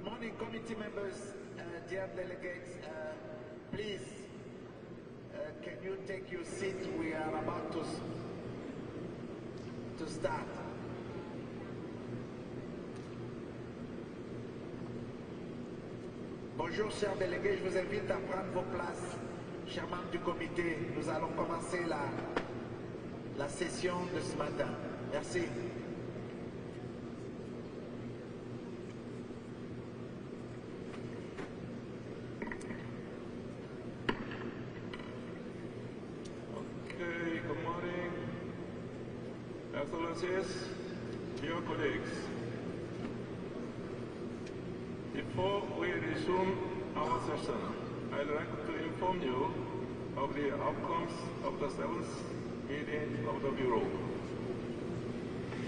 Good morning, committee members, dear delegates. Please, can you take your seat? We are about to start. Bonjour, chers délégués. Je vous invite à prendre vos places, chers membres du comité. Nous allons commencer la session de ce matin. Merci. Good morning, Excellencies, dear colleagues. Before we resume our session, I'd like to inform you of the outcomes of the 7th meeting of the Bureau.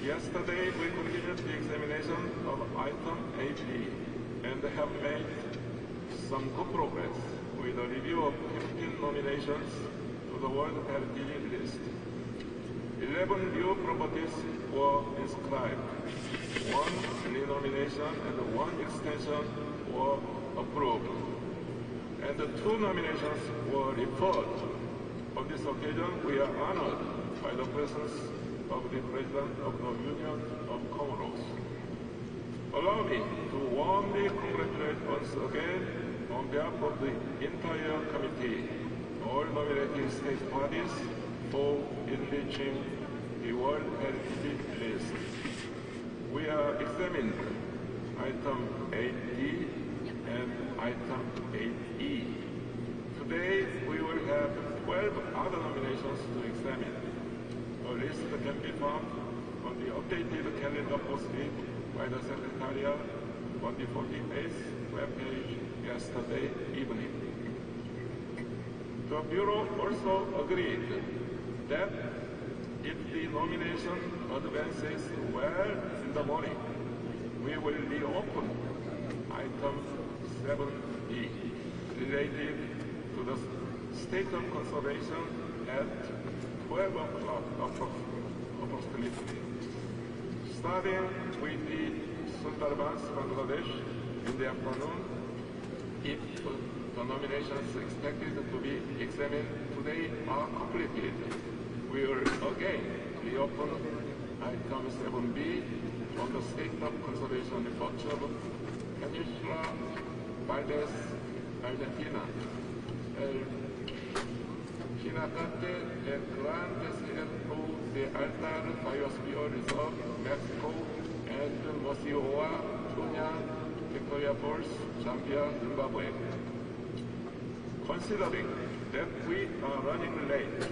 Yesterday, we continued the examination of item 8B and have made some good progress with a review of 15 nominations to the World Heritage List. 11 new properties were inscribed. 1 renomination and 1 extension were approved. And 2 nominations were referred. On this occasion, we are honored by the presence of the President of the Union of Comoros. Allow me to warmly congratulate once again on behalf of the entire committee all nominating state parties for enriching the World Heritage List. We are examining item 8D and item 8E. Today we will have 12 other nominations to examine. A list can be found on the updated calendar posted by the Secretariat on the 48th webpage yesterday evening. The Bureau also agreed that if the nomination advances well in the morning, we will reopen item 7B related to the state of conservation at 12 o'clock approximately. Starting with the Sundarbans, Bangladesh in the afternoon, if the nominations expected to be examined today are completed, we will again reopen item 7B on the state of conservation report of Peninsula Valdes Argentina, El Pinacate and Gran Desierto de Altar Biosphere Reserve, Mexico, and Mosioa, Tunya, Victoria Falls, Zambia, Zimbabwe. Considering that we are running late,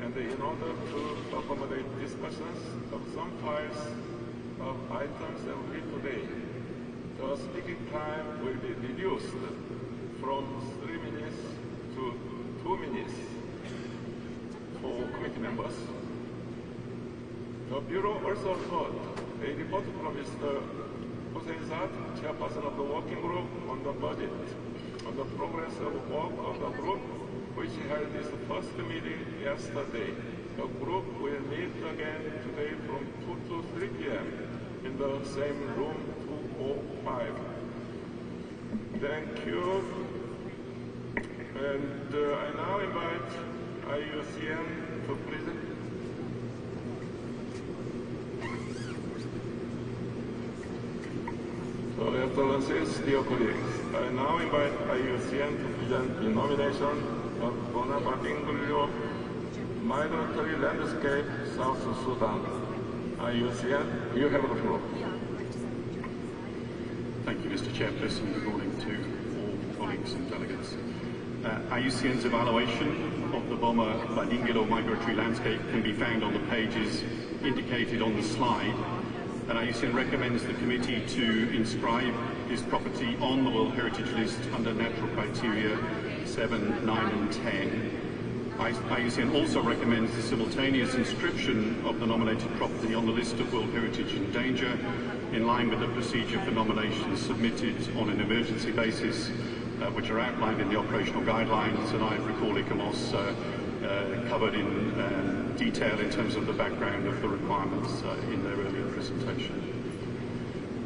and in order to accommodate discussions of some files of items that we read today, the speaking time will be reduced from 3 minutes to 2 minutes for committee members. The Bureau also heard a report from Mr. Hossein-Saad, chairperson of the working group on the budget, on the progress of work of the group, which held its first meeting yesterday. The group will meet again today from 2 to 3 p.m. in the same room 205. Thank you. And I now invite IUCN to present. So, Excellencies, dear colleagues, I now invite IUCN to present the nomination of Bonabadingulio Migratory Landscape, South Sudan. IUCN, you have the floor. Thank you, Mr. Chairperson. Good morning to all colleagues and delegates. IUCN's evaluation of the Boma Badingilo migratory landscape can be found on the pages indicated on the slide. And IUCN recommends the committee to inscribe this property on the World Heritage List under natural criteria 7, 9 and 10. IUCN also recommends the simultaneous inscription of the nominated property on the list of World Heritage in danger in line with the procedure for nominations submitted on an emergency basis, which are outlined in the operational guidelines, and I recall ICOMOS covered in detail in terms of the background of the requirements in their earlier presentation.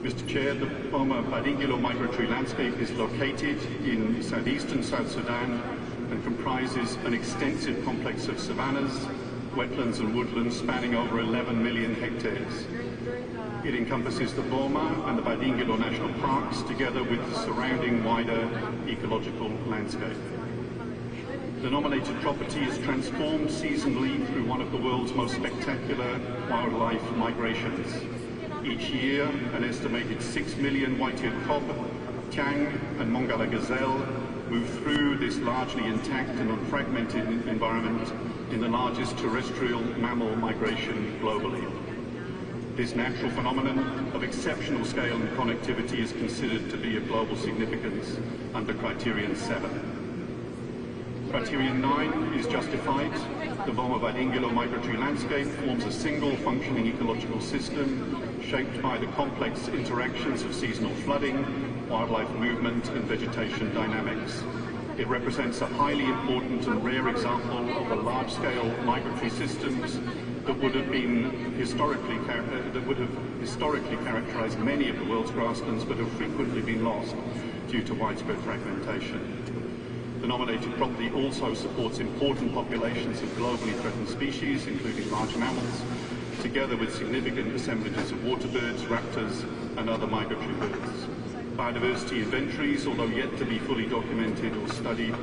Mr. Chair, the Boma Badingilo migratory landscape is located in southeastern South Sudan and comprises an extensive complex of savannas, wetlands and woodlands spanning over 11 million hectares. It encompasses the Boma and the Badingilo National Parks together with the surrounding wider ecological landscape. The nominated property is transformed seasonally through one of the world's most spectacular wildlife migrations. Each year, an estimated 6 million white-eared kob, tiang and Mongala gazelle move through this largely intact and unfragmented environment in the largest terrestrial mammal migration globally. This natural phenomenon of exceptional scale and connectivity is considered to be of global significance under Criterion 7. Criterion 9 is justified. The Boma Badingilo migratory landscape forms a single functioning ecological system shaped by the complex interactions of seasonal flooding, wildlife movement and vegetation dynamics. It represents a highly important and rare example of a large-scale migratory systems that would have historically characterized many of the world's grasslands but have frequently been lost due to widespread fragmentation. The nominated property also supports important populations of globally threatened species, including large mammals, together with significant assemblages of water birds, raptors, and other migratory birds. Biodiversity inventories, although yet to be fully documented or studied,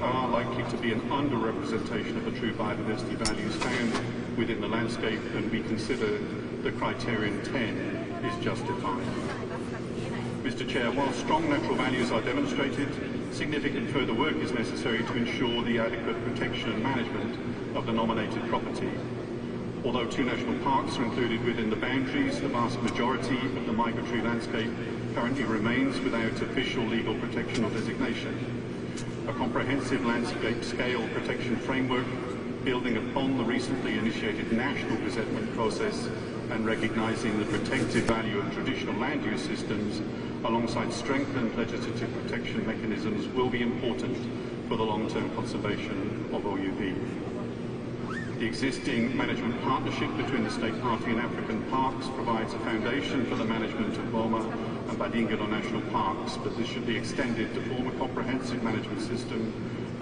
are likely to be an underrepresentation of the true biodiversity values found within the landscape, and we consider the Criterion 10 is justified. Mr. Chair, while strong natural values are demonstrated, significant further work is necessary to ensure the adequate protection and management of the nominated property. Although 2 national parks are included within the boundaries, the vast majority of the migratory landscape currently remains without official legal protection or designation. A comprehensive landscape scale protection framework, building upon the recently initiated national gazettement process and recognising the protective value of traditional land use systems, alongside strengthened legislative protection mechanisms, will be important for the long-term conservation of OUV. The existing management partnership between the State Party and African Parks provides a foundation for the management of Boma and Badingilo National Parks, but this should be extended to form a comprehensive management system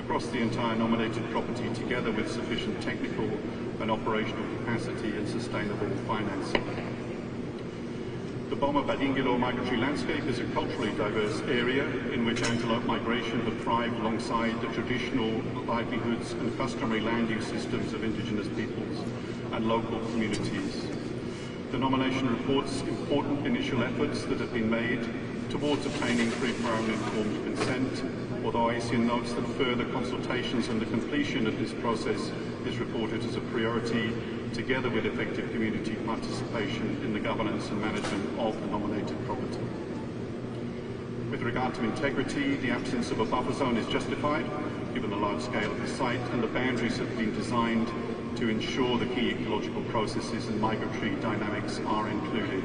across the entire nominated property, together with sufficient technical and operational capacity and sustainable financing. The Boma Badingilo migratory landscape is a culturally diverse area in which antelope migration have thrived alongside the traditional livelihoods and customary land use systems of indigenous peoples and local communities. The nomination reports important initial efforts that have been made towards obtaining free, prior and informed consent, although ASEAN notes that further consultations and the completion of this process is reported as a priority, together with effective community participation in the governance and management of the nominated property. With regard to integrity, the absence of a buffer zone is justified, given the large scale of the site, and the boundaries have been designed to ensure the key ecological processes and migratory dynamics are included.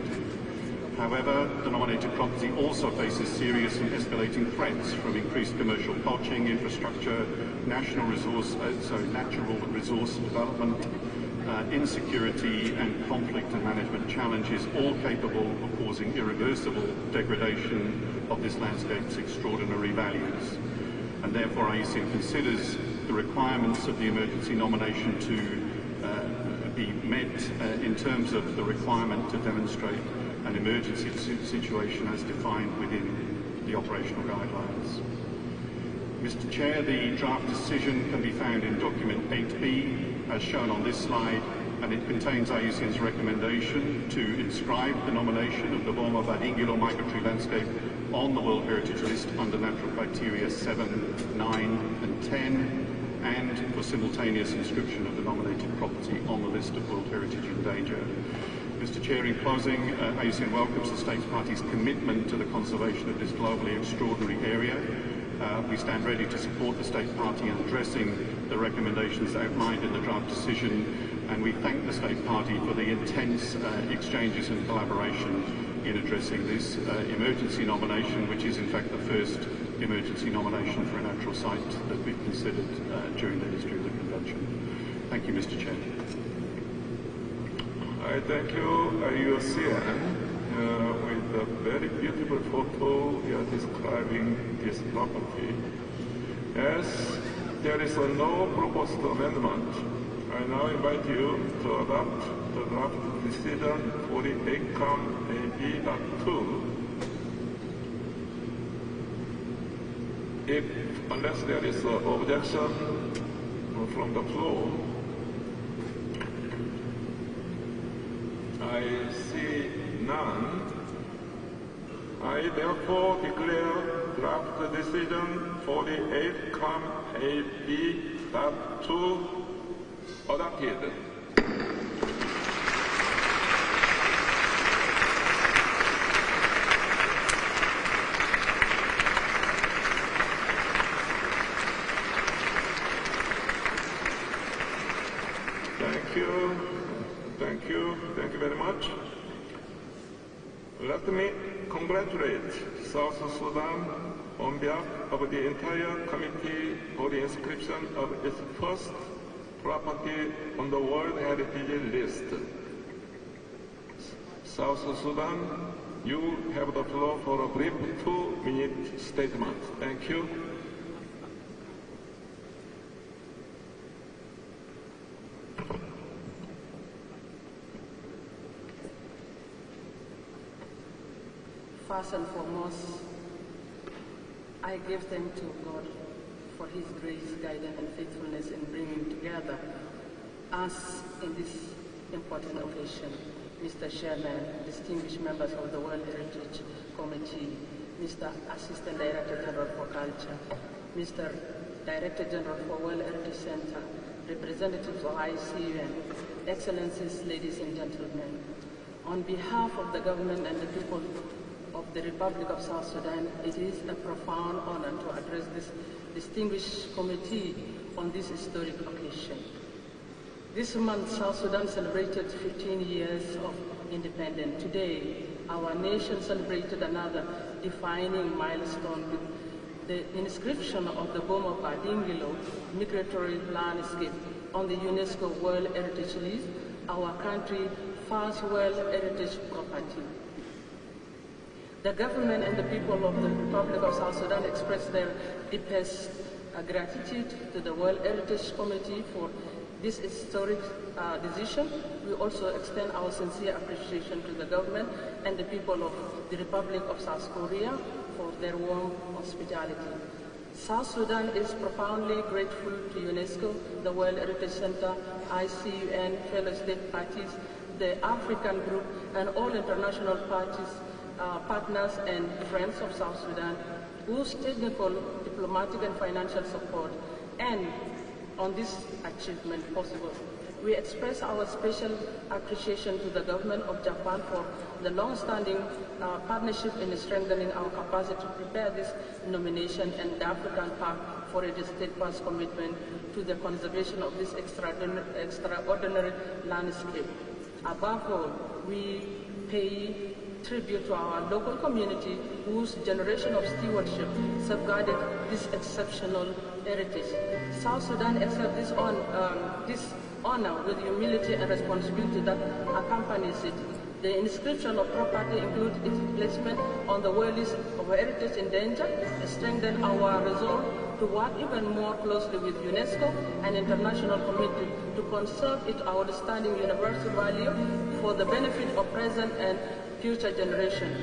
However, the nominated property also faces serious and escalating threats from increased commercial poaching, infrastructure, natural resource development, insecurity and conflict and management challenges, all capable of causing irreversible degradation of this landscape's extraordinary values. And therefore ASEAN considers the requirements of the emergency nomination to be met in terms of the requirement to demonstrate an emergency situation as defined within the operational guidelines. Mr. Chair, the draft decision can be found in document 8B, as shown on this slide, and it contains ASEAN's recommendation to inscribe the nomination of the Boma Badingilo migratory landscape on the World Heritage List under natural criteria 7, 9 and 10, and for simultaneous inscription of the nominated property on the list of World Heritage in danger. Mr. Chair, in closing, ASEAN welcomes the State Party's commitment to the conservation of this globally extraordinary area. We stand ready to support the State Party in addressing the recommendations outlined in the draft decision, and we thank the State Party for the intense exchanges and collaboration in addressing this emergency nomination, which is in fact the first emergency nomination for a natural site that we've considered during the history of the Convention. Thank you, Mr. Chair. I thank you, UCN. with a very beautiful photo we are describing this property. As there is no proposed amendment, I now invite you to adopt the draft decision 48-AB.2. Unless there is an objection from the floor, I see none. I therefore declare draft decision 48-AB.2 adopted. Thank you very much. Let me congratulate South Sudan on behalf of the entire committee for the inscription of its first property on the World Heritage List. South Sudan, you have the floor for a brief 2-minute statement. Thank you. First and foremost, I give thanks to God for His grace, guidance, and faithfulness in bringing together us in this important occasion. Mr. Chairman, distinguished members of the World Heritage Committee, Mr. Assistant Director General for Culture, Mr. Director General for World Heritage Center, representatives of ICUN, Excellencies, ladies and gentlemen. On behalf of the government and the people of the Republic of South Sudan, it is a profound honor to address this distinguished committee on this historic occasion. This month, South Sudan celebrated 15 years of independence. Today, our nation celebrated another defining milestone with the inscription of the Boma Badingilo migratory landscape on the UNESCO World Heritage List, our country's first World Heritage property. The government and the people of the Republic of South Sudan express their deepest gratitude to the World Heritage Committee for this historic decision. We also extend our sincere appreciation to the government and the people of the Republic of South Korea for their warm hospitality. South Sudan is profoundly grateful to UNESCO, the World Heritage Center, ICUN, fellow state parties, the African Group, and all international partners and friends of South Sudan, whose technical, diplomatic, and financial support and on this achievement possible. We express our special appreciation to the government of Japan for the long-standing partnership in strengthening our capacity to prepare this nomination, and the African Park for its steadfast commitment to the conservation of this extraordinary landscape. Above all, we pay tribute to our local community whose generation of stewardship safeguarded this exceptional heritage. South Sudan accepts this honor with humility and responsibility that accompanies it. The inscription of property includes its placement on the World List of Heritage in Danger, strengthen our resolve to work even more closely with UNESCO and international community to conserve its outstanding universal value for the benefit of present and future generations.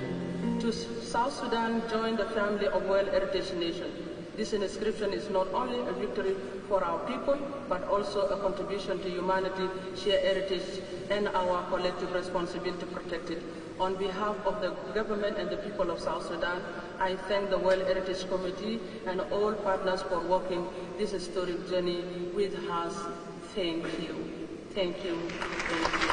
To South Sudan join the family of World Heritage Nations. This inscription is not only a victory for our people, but also a contribution to humanity, shared heritage, and our collective responsibility to protect it. On behalf of the government and the people of South Sudan, I thank the World Heritage Committee and all partners for walking this historic journey with us. Thank you. Thank you. Thank you.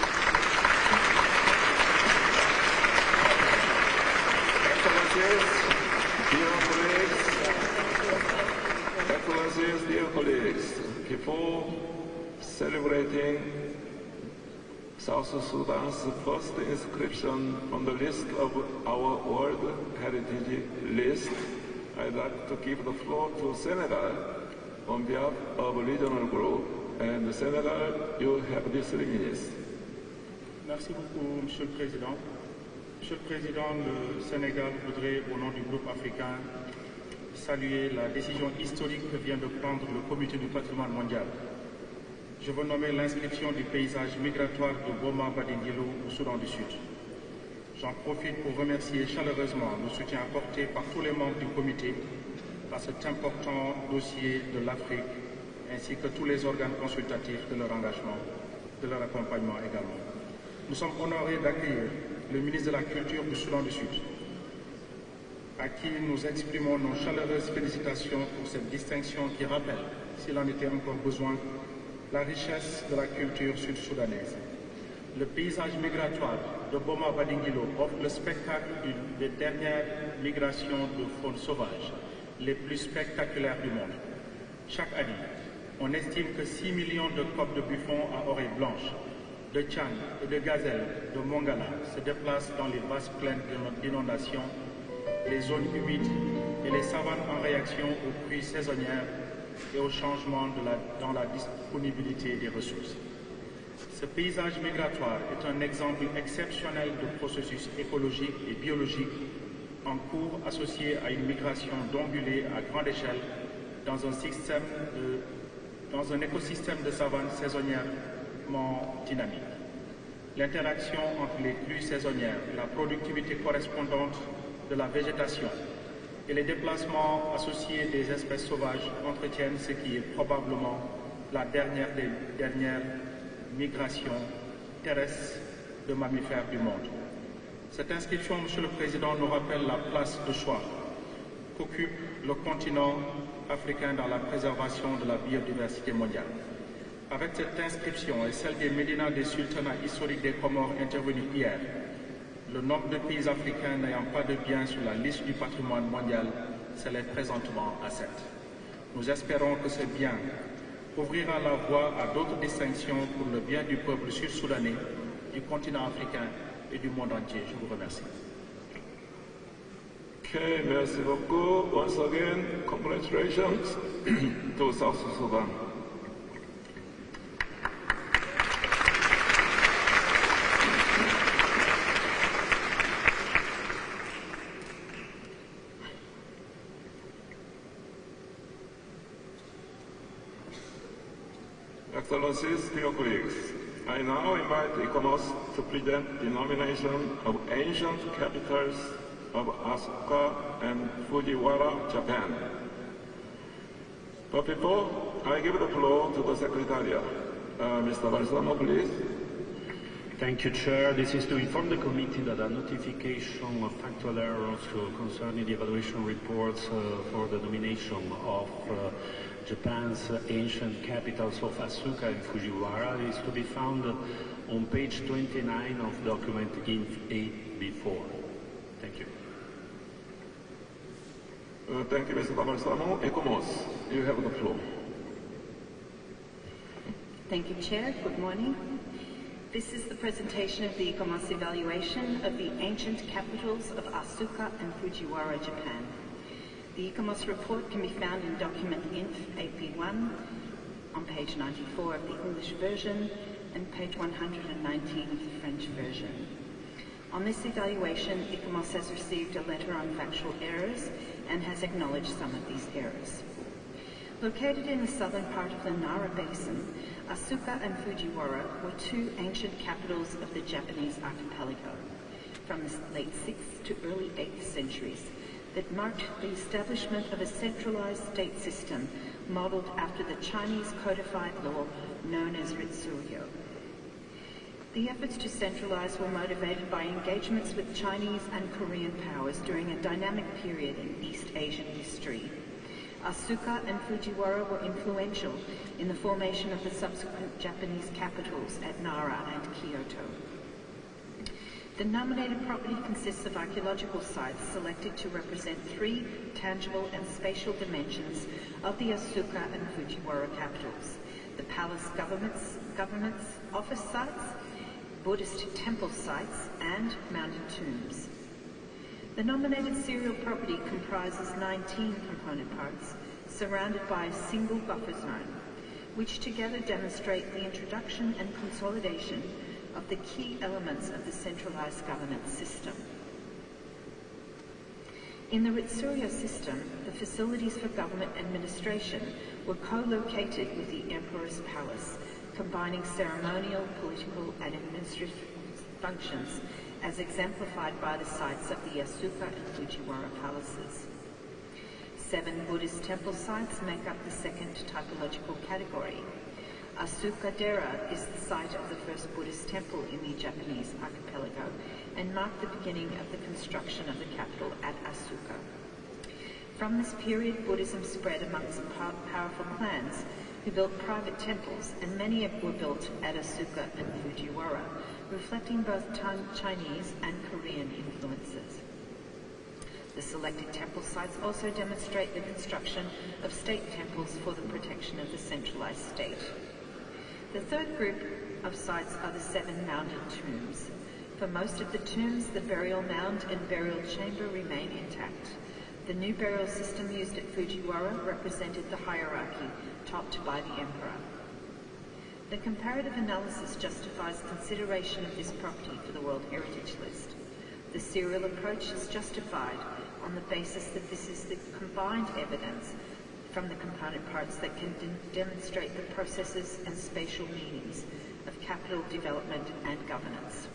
Excellencies, dear colleagues, before celebrating South Sudan's first inscription on the list of our World Heritage List, I'd like to give the floor to Senegal on behalf of regional group. And Senegal, you have these 3 minutes. Merci beaucoup, Monsieur le Président. Monsieur le Président, le Sénégal voudrait, au nom du groupe africain, saluer la décision historique que vient de prendre le Comité du patrimoine mondial. Je veux nommer l'inscription du paysage migratoire de Boma Badingilo au Soudan du Sud. J'en profite pour remercier chaleureusement le soutien apporté par tous les membres du comité à cet important dossier de l'Afrique, ainsi que tous les organes consultatifs de leur engagement, de leur accompagnement également. Nous sommes honorés d'accueillir le ministre de la Culture du Soudan du Sud, à qui nous exprimons nos chaleureuses félicitations pour cette distinction qui rappelle, s'il en était encore besoin, la richesse de la culture sud-soudanaise. Le paysage migratoire de Boma Badingilo offre le spectacle des dernières migrations de faune sauvage, les plus spectaculaires du monde. Chaque année, on estime que 6 millions de coqs de buffon à oreilles blanches, de tchang et de gazelles de Mongala se déplacent dans les vastes plaines d'inondation, les zones humides et les savanes en réaction aux pluies saisonnières et aux changements dans la disponibilité des ressources. Ce paysage migratoire est un exemple exceptionnel de processus écologique et biologique en cours associé à une migration d'ongulés à grande échelle dans un écosystème de savane saisonnièrement dynamique. L'interaction entre les pluies saisonnières, la productivité correspondante de la végétation et les déplacements associés des espèces sauvages entretiennent ce qui est probablement la dernière des dernières migrations terrestres de mammifères du monde. Cette inscription, Monsieur le Président, nous rappelle la place de choix qu'occupe le continent africain dans la préservation de la biodiversité mondiale. Avec cette inscription et celle des médinas des sultanats historiques des Comores intervenus hier, le nombre de pays africains n'ayant pas de biens sur la liste du patrimoine mondial s'élève présentement à 7. Nous espérons que ce bien ouvrira la voie à d'autres distinctions pour le bien du peuple sud-soudanais, du continent africain et du monde entier. Je vous remercie. Okay, merci beaucoup. Once again, congratulations to South Sudan. Excellencies, dear colleagues, I now invite ICOMOS to present the nomination of ancient capitals of Asuka and Fujiwara, Japan. But before I give the floor to the Secretariat, Mr. Balsamo, please. Thank you, Chair. This is to inform the committee that a notification of factual errors concerning the evaluation reports for the nomination of Japan's ancient capitals of Asuka and Fujiwara is to be found on page 29 of document INF8B4. Thank you. Thank you, Mr. Balsamo. ICOMOS, you have the floor. Thank you, Chair. Good morning. This is the presentation of the ICOMOS evaluation of the ancient capitals of Asuka and Fujiwara, Japan. The ICOMOS report can be found in document INF8B1 on page 94 of the English version and page 119 of the French version. On this evaluation, ICOMOS has received a letter on factual errors and has acknowledged some of these errors. Located in the southern part of the Nara Basin, Asuka and Fujiwara were two ancient capitals of the Japanese archipelago from the late 6th to early 8th centuries that marked the establishment of a centralized state system modeled after the Chinese codified law known as Ritsuryo. The efforts to centralize were motivated by engagements with Chinese and Korean powers during a dynamic period in East Asian history. Asuka and Fujiwara were influential in the formation of the subsequent Japanese capitals at Nara and Kyoto. The nominated property consists of archaeological sites selected to represent three tangible and spatial dimensions of the Asuka and Fujiwara capitals: the palace government's office sites, Buddhist temple sites, and mountain tombs. The nominated serial property comprises 19 component parts surrounded by a single buffer zone, which together demonstrate the introduction and consolidation of the key elements of the centralized governance system. In the Ritsuryo system, the facilities for government administration were co-located with the Emperor's palace, combining ceremonial, political, and administrative functions as exemplified by the sites of the Asuka and Fujiwara palaces. 7 Buddhist temple sites make up the second typological category. Asuka-dera is the site of the first Buddhist temple in the Japanese archipelago and marked the beginning of the construction of the capital at Asuka. From this period, Buddhism spread amongst powerful clans who built private temples, and many were built at Asuka and Fujiwara, reflecting both Chinese and Korean influences. The selected temple sites also demonstrate the construction of state temples for the protection of the centralized state. The third group of sites are the 7 mounded tombs. For most of the tombs, the burial mound and burial chamber remain intact. The new burial system used at Fujiwara represented the hierarchy, topped by the emperor. The comparative analysis justifies consideration of this property for the World Heritage List. The serial approach is justified on the basis that this is the combined evidence from the component parts that can demonstrate the processes and spatial meanings of capital development and governance.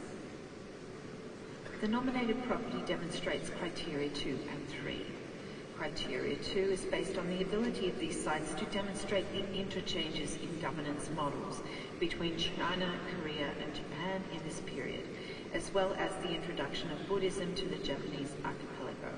The nominated property demonstrates criteria 2 and 3. Criteria 2 is based on the ability of these sites to demonstrate the interchanges in governance models between China, Korea, and Japan in this period, as well as the introduction of Buddhism to the Japanese archipelago.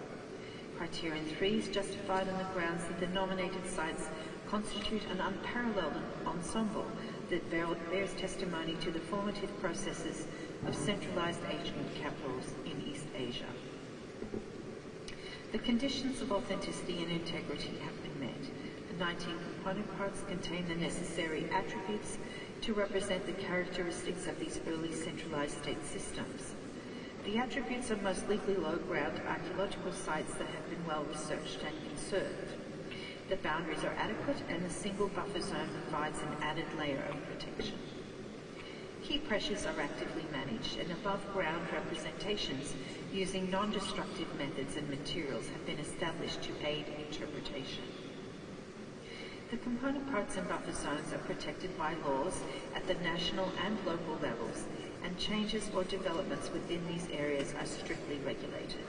Criterion 3 is justified on the grounds that the nominated sites constitute an unparalleled ensemble that bears testimony to the formative processes of centralized ancient capitals in East Asia. The conditions of authenticity and integrity have been met. The 19 component parts contain the necessary attributes to represent the characteristics of these early centralized state systems. The attributes are most legally low-ground archaeological sites that have been well researched and conserved. The boundaries are adequate, and the single buffer zone provides an added layer of protection. Key pressures are actively managed, and above-ground representations using non-destructive methods and materials have been established to aid interpretation. The component parts and buffer zones are protected by laws at the national and local levels, and changes or developments within these areas are strictly regulated.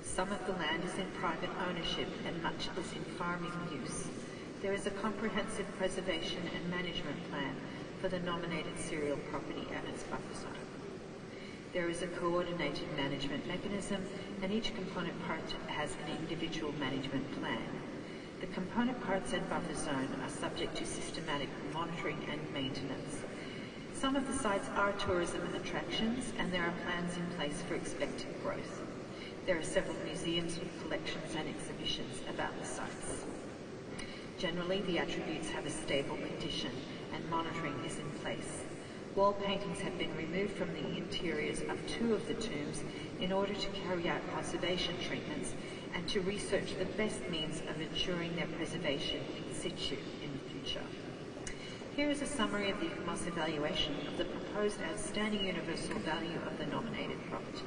Some of the land is in private ownership and much is in farming use. There is a comprehensive preservation and management plan for the nominated serial property and its buffer zone. There is a coordinated management mechanism, and each component part has an individual management plan. The component parts and buffer zone are subject to systematic monitoring and maintenance. Some of the sites are tourism attractions, and there are plans in place for expected growth. There are several museums with collections and exhibitions about the sites. Generally, the attributes have a stable condition, and monitoring is in place. Wall paintings have been removed from the interiors of 2 of the tombs in order to carry out conservation treatments and to research the best means of ensuring their preservation in situ in the future. Here is a summary of the ICOMOS evaluation of the proposed outstanding universal value of the nominated property.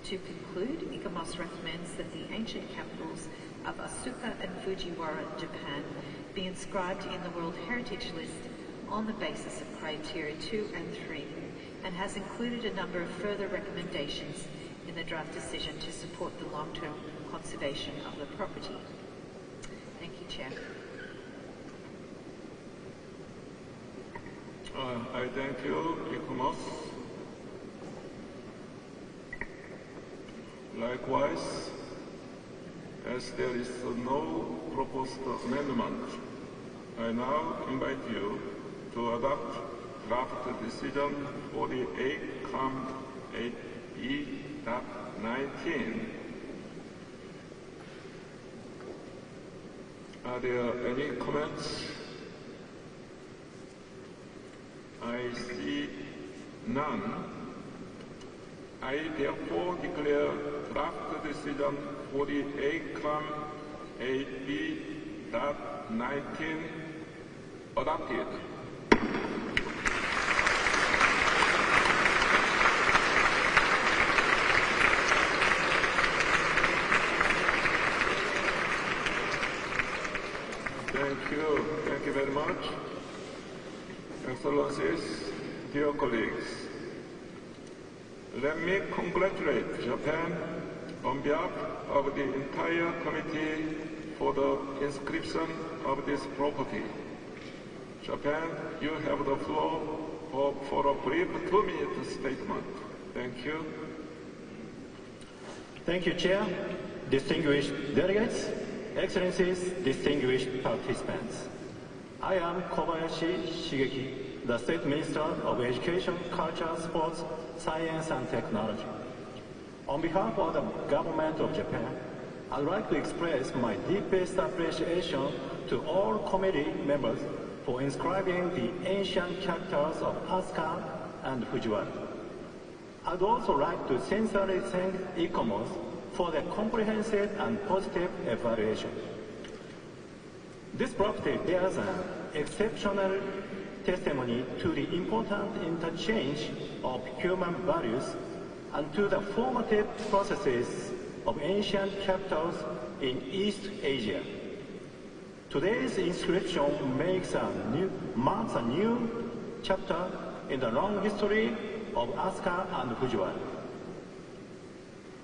To conclude, ICOMOS recommends that the ancient capitals of Asuka and Fujiwara, Japan, be inscribed in the World Heritage List on the basis of criteria 2 and 3, and has included a number of further recommendations in the draft decision to support the long-term conservation of the property. Thank you, Chair. I thank you, ICOMOS. Likewise, as there is no proposed amendment, I now invite you to adopt draft decision 48-8B.19. Are there any comments? I see none. I therefore declare draft decision 48-8B.19 adopted. Thank you very much. Excellencies, dear colleagues, let me congratulate Japan on behalf of the entire committee for the inscription of this property. Japan, you have the floor for a brief 2-minute statement. Thank you. Thank you, Chair, distinguished delegates, Excellencies, distinguished participants. I am Kobayashi Shigeki, the State Minister of Education, Culture, Sports, Science and Technology. On behalf of the Government of Japan, I'd like to express my deepest appreciation to all committee members for inscribing the ancient characters of Asuka and Fujiwara. I'd also like to sincerely thank ICOMOS for their comprehensive and positive evaluation. This property bears an exceptional testimony to the important interchange of human values and to the formative processes of ancient capitals in East Asia. Today's inscription marks a new chapter in the long history of Asuka and Fujiwara.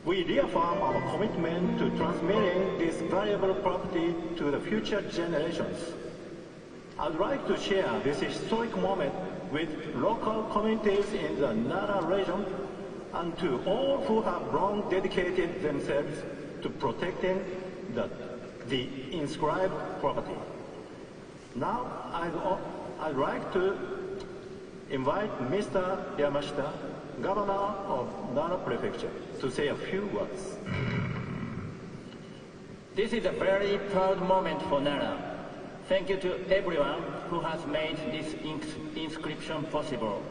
We reaffirm our commitment to transmitting this valuable property to the future generations. I'd like to share this historic moment with local communities in the Nara region and to all who have long dedicated themselves to protecting the inscribed property. Now, I'd like to invite Mr. Yamashita, Governor of Nara Prefecture, to say a few words. This is a very proud moment for Nara. Thank you to everyone who has made this inscription possible.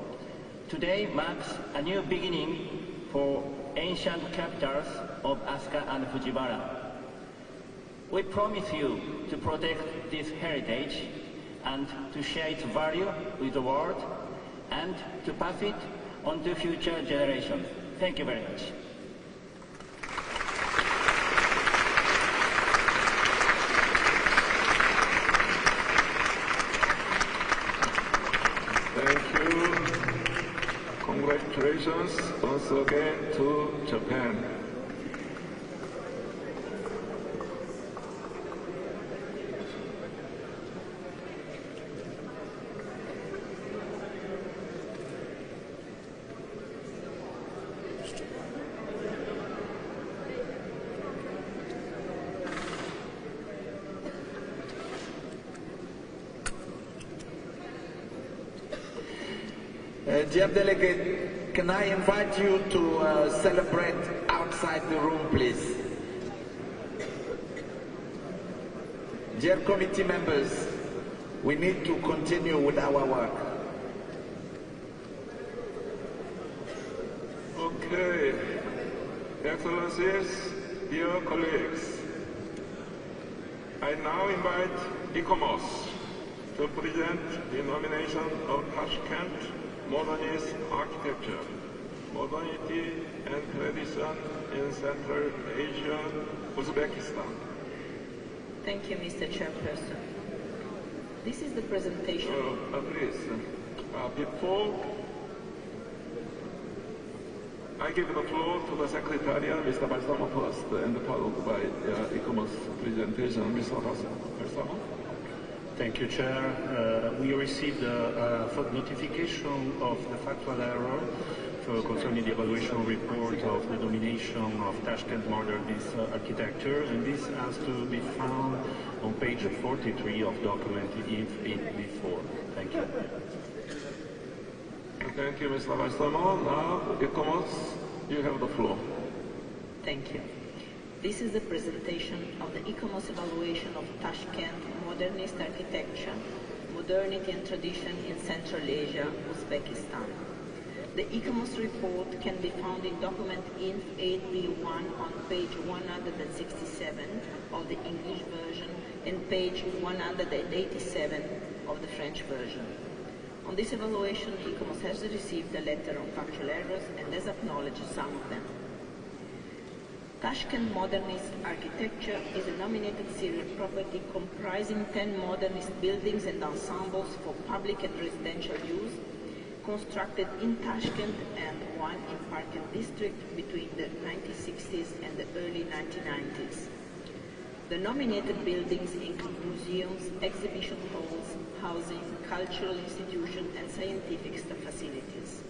Today marks a new beginning for ancient capitals of Asuka and Fujiwara. We promise you to protect this heritage and to share its value with the world and to pass it on to future generations. Thank you very much. Thank you. Congratulations once again to Japan. Dear delegate, can I invite you to celebrate outside the room, please? Dear committee members, we need to continue with our work. Okay, Excellencies, dear colleagues, I now invite ICOMOS to present the nomination of Tashkent Modernist Architecture, Modernity and Tradition in Central Asia, Uzbekistan. Thank you, Mr. Chairperson. This is the presentation. Please, before I give the floor to the Secretariat, Mr. Balsamo first, and followed by ICOMOS presentation, Mr. Balsamo. Thank you, Chair. We received a notification of the factual error concerning the evaluation report of the nomination of Tashkent Modernist Architecture, and this has to be found on page 43 of document IF-8B4. Thank you. Thank you, Mr. Balsamo. Now, ICOMOS, you have the floor. Thank you. This is the presentation of the ICOMOS evaluation of Tashkent Modernist Architecture, Modernity and Tradition in Central Asia, Uzbekistan. The ICOMOS report can be found in document INF 8B1 on page 167 of the English version and page 187 of the French version. On this evaluation, ICOMOS has received a letter on factual errors and has acknowledged some of them. Tashkent Modernist Architecture is a nominated series property comprising 10 modernist buildings and ensembles for public and residential use, constructed in Tashkent and one in Parkent district between the 1960s and the early 1990s. The nominated buildings include museums, exhibition halls, housing, cultural institutions, and scientific facilities.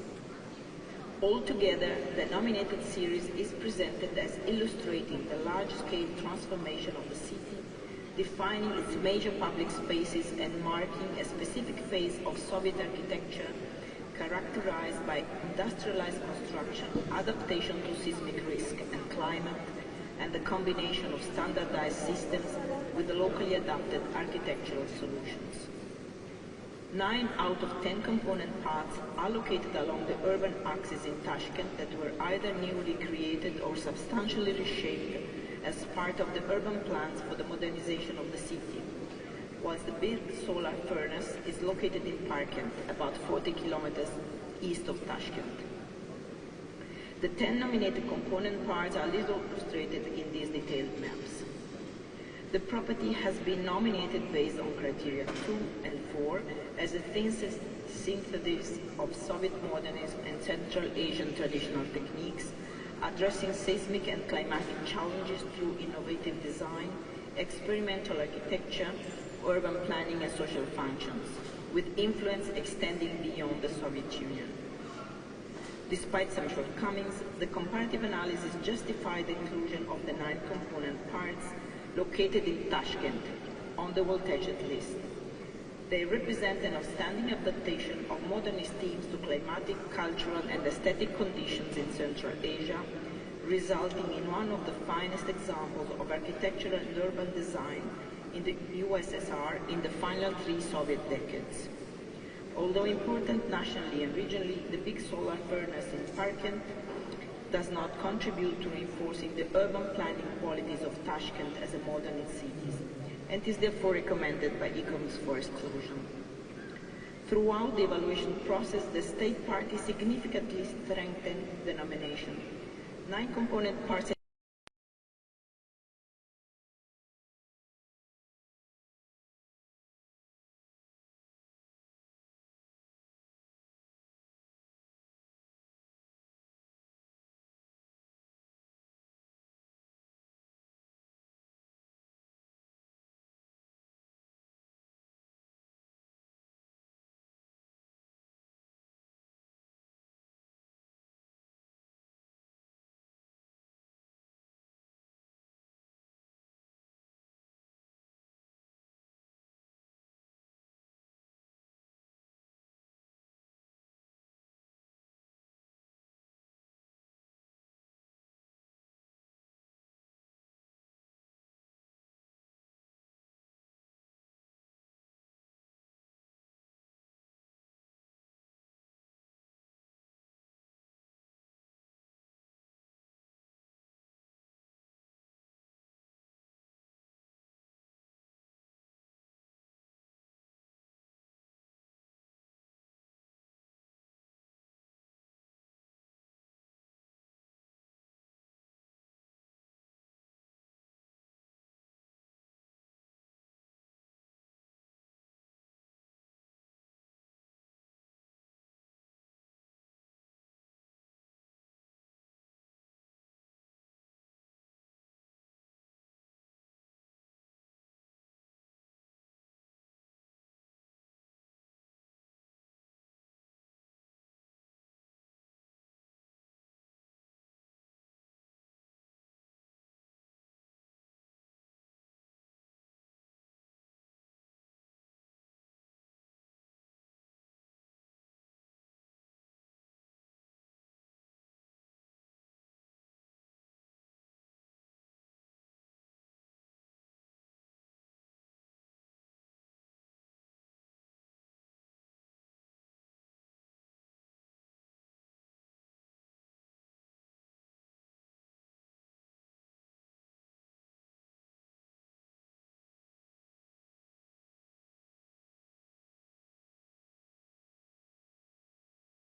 Altogether, the nominated series is presented as illustrating the large-scale transformation of the city, defining its major public spaces and marking a specific phase of Soviet architecture characterized by industrialized construction, adaptation to seismic risk and climate, and the combination of standardized systems with the locally adapted architectural solutions. 9 out of 10 component parts are located along the urban axis in Tashkent that were either newly created or substantially reshaped as part of the urban plans for the modernization of the city, whilst the big solar furnace is located in Parkent, about 40 kilometers east of Tashkent. The 10 nominated component parts are illustrated in these detailed maps. The property has been nominated based on criteria 2 and 4 as a synthesis of Soviet modernism and Central Asian traditional techniques, addressing seismic and climatic challenges through innovative design, experimental architecture, urban planning and social functions, with influence extending beyond the Soviet Union. Despite some shortcomings, the comparative analysis justified the inclusion of the 9 component parts located in Tashkent on the World Heritage list. They represent an outstanding adaptation of modernist themes to climatic, cultural and aesthetic conditions in Central Asia, resulting in one of the finest examples of architectural and urban design in the USSR in the final 3 Soviet decades. Although important nationally and regionally, the big solar furnace in Parkent does not contribute to reinforcing the urban planning qualities of Tashkent as a modernist city, and is therefore recommended by ICOMOS for exclusion. Throughout the evaluation process, the state party significantly strengthened the nomination. 9 component parts